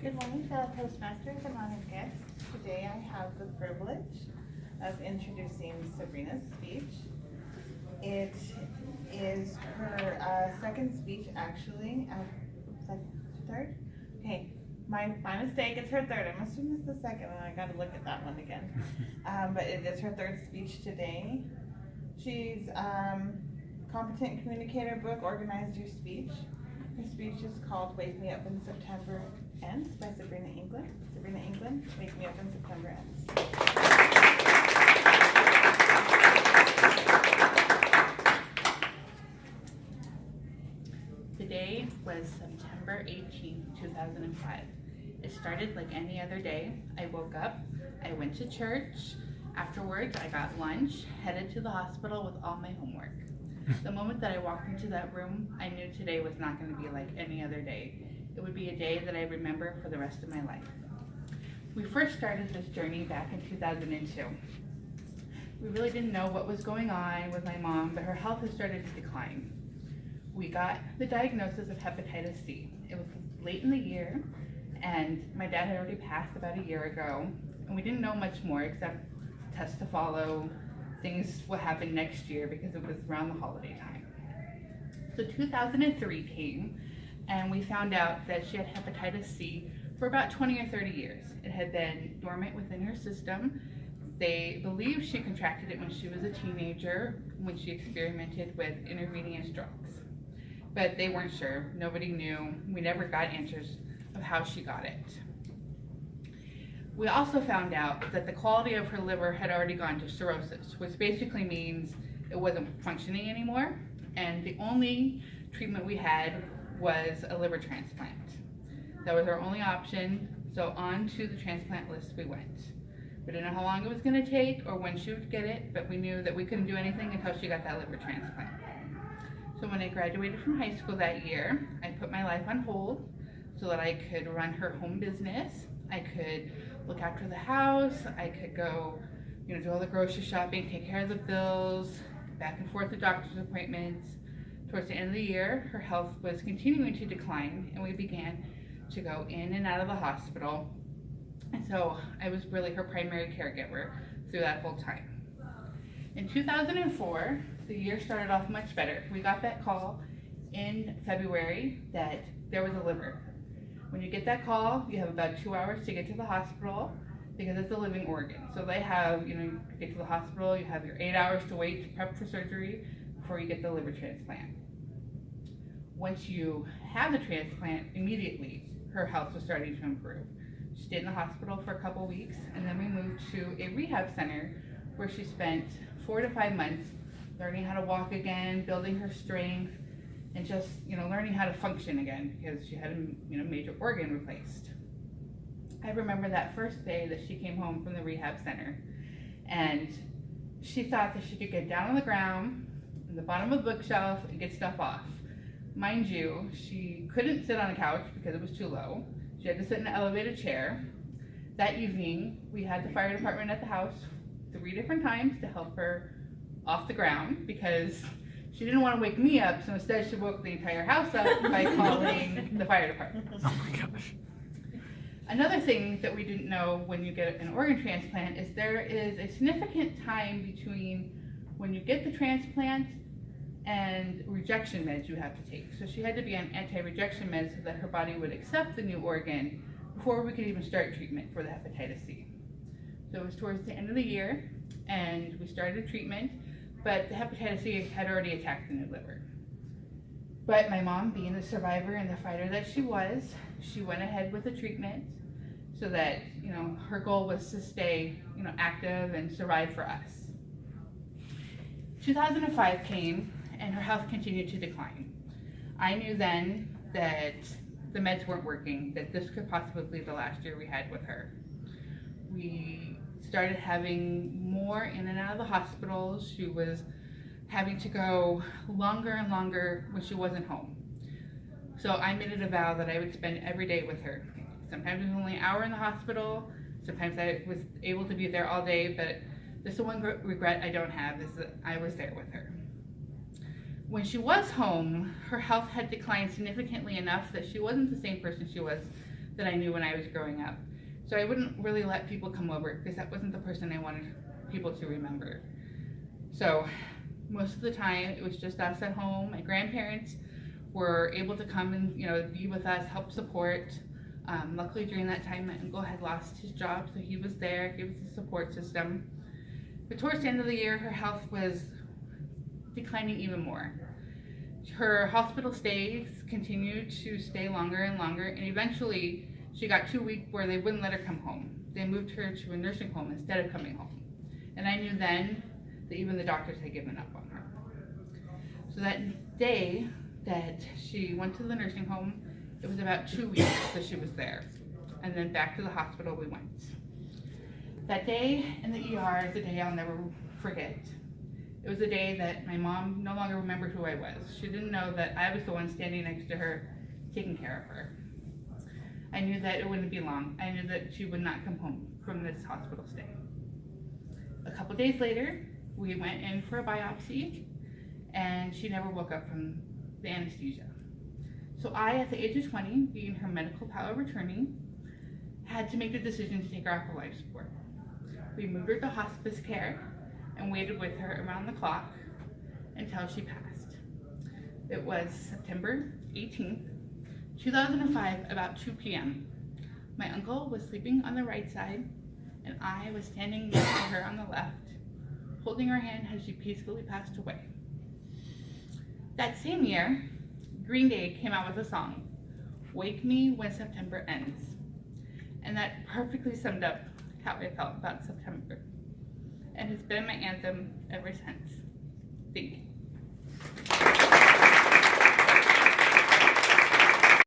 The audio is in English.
Good morning, fellow Toastmasters and honored guests. Today I have the privilege of introducing Sabrina's speech. It is her second speech, actually. Third? Okay, my mistake. It's her third. I must have missed the second, and I got to look at that one again. But it is her third speech today. She's Competent Communicator book, Organize Your Speech. Her speech is called Wake Me Up When September Ends by Sabrina Inclan. Sabrina Inclan, Wake Me Up When September Ends. Today was September 18th, 2005. It started like any other day. I woke up, I went to church. Afterwards, I got lunch, headed to the hospital with all my homework. The moment that I walked into that room, I knew today was not going to be like any other day. It would be a day that I remember for the rest of my life. We first started this journey back in 2002. We really didn't know what was going on with my mom, but her health had started to decline. We got the diagnosis of hepatitis C. It was late in the year, and my dad had already passed about a year ago, and we didn't know much more except tests to follow, things will happen next year because it was around the holiday time. So 2003 came, and we found out that she had hepatitis C for about 20 or 30 years. It had been dormant within her system. They believe she contracted it when she was a teenager, when she experimented with intravenous drugs. But they weren't sure, nobody knew. We never got answers of how she got it. We also found out that the quality of her liver had already gone to cirrhosis, which basically means it wasn't functioning anymore, and the only treatment we had was a liver transplant. That was our only option, so on to the transplant list we went. We didn't know how long it was going to take or when she would get it, but we knew that we couldn't do anything until she got that liver transplant. So when I graduated from high school that year, I put my life on hold so that I could run her home business. I could look after the house, I could go, do all the grocery shopping, take care of the bills, back and forth to doctor's appointments. Towards the end of the year, her health was continuing to decline, and we began to go in and out of the hospital. And so I was really her primary caregiver through that whole time. In 2004, the year started off much better. We got that call in February that there was a liver. When you get that call, you have about 2 hours to get to the hospital because it's a living organ. So they have, you get to the hospital, you have your 8 hours to wait to prep for surgery before you get the liver transplant. Once you have the transplant, immediately her health was starting to improve. She stayed in the hospital for a couple weeks, and then we moved to a rehab center where she spent 4 to 5 months learning how to walk again, building her strength, and just learning how to function again because she had a major organ replaced. I remember that first day that she came home from the rehab center, and she thought that she could get down on the ground in the bottom of the bookshelf and get stuff off. Mind you, she couldn't sit on a couch because it was too low. She had to sit in an elevated chair. That evening, we had the fire department at the house 3 different times to help her off the ground because she didn't want to wake me up, so instead she woke the entire house up by calling the fire department. Oh my gosh. Another thing that we didn't know when you get an organ transplant is there is a significant time between when you get the transplant and rejection meds you have to take. So she had to be on anti-rejection meds so that her body would accept the new organ before we could even start treatment for the hepatitis C. So it was towards the end of the year, and we started treatment, but the hepatitis C had already attacked the new liver. But my mom, being the survivor and the fighter that she was, she went ahead with the treatment so that, her goal was to stay, active and survive for us. 2005 came, and her health continued to decline. I knew then that the meds weren't working, that this could possibly be the last year we had with her. We started having more in and out of the hospitals. She was having to go longer and longer when she wasn't home. So I made it a vow that I would spend every day with her. Sometimes it was only an hour in the hospital. Sometimes I was able to be there all day, but that's the one regret I don't have is that I was there with her. When she was home, her health had declined significantly enough that she wasn't the same person she was that I knew when I was growing up. So I wouldn't really let people come over because that wasn't the person I wanted people to remember. So most of the time it was just us at home. My grandparents were able to come and be with us, help support. Luckily during that time, my uncle had lost his job, so he was there, gave us a support system. But towards the end of the year, her health was declining even more. Her hospital stays continued to stay longer and longer, and eventually she got too weak where they wouldn't let her come home. They moved her to a nursing home instead of coming home. And I knew then that even the doctors had given up on her. So that day that she went to the nursing home, it was about 2 weeks that she was there. And then back to the hospital we went. That day in the ER is a day I'll never forget. It was a day that my mom no longer remembered who I was. She didn't know that I was the one standing next to her, taking care of her. I knew that it wouldn't be long. I knew that she would not come home from this hospital stay. A couple days later, we went in for a biopsy, and she never woke up from the anesthesia. So I, at the age of 20, being her medical power of attorney, had to make the decision to take her off of life support. We moved her to hospice care and waited with her around the clock until she passed. It was September 18th, 2005, about 2 p.m. My uncle was sleeping on the right side, and I was standing next to her on the left, holding her hand as she peacefully passed away. That same year, Green Day came out with a song, "Wake Me When September Ends," and that perfectly summed up how I felt about September, and has been my anthem ever since. Thank you.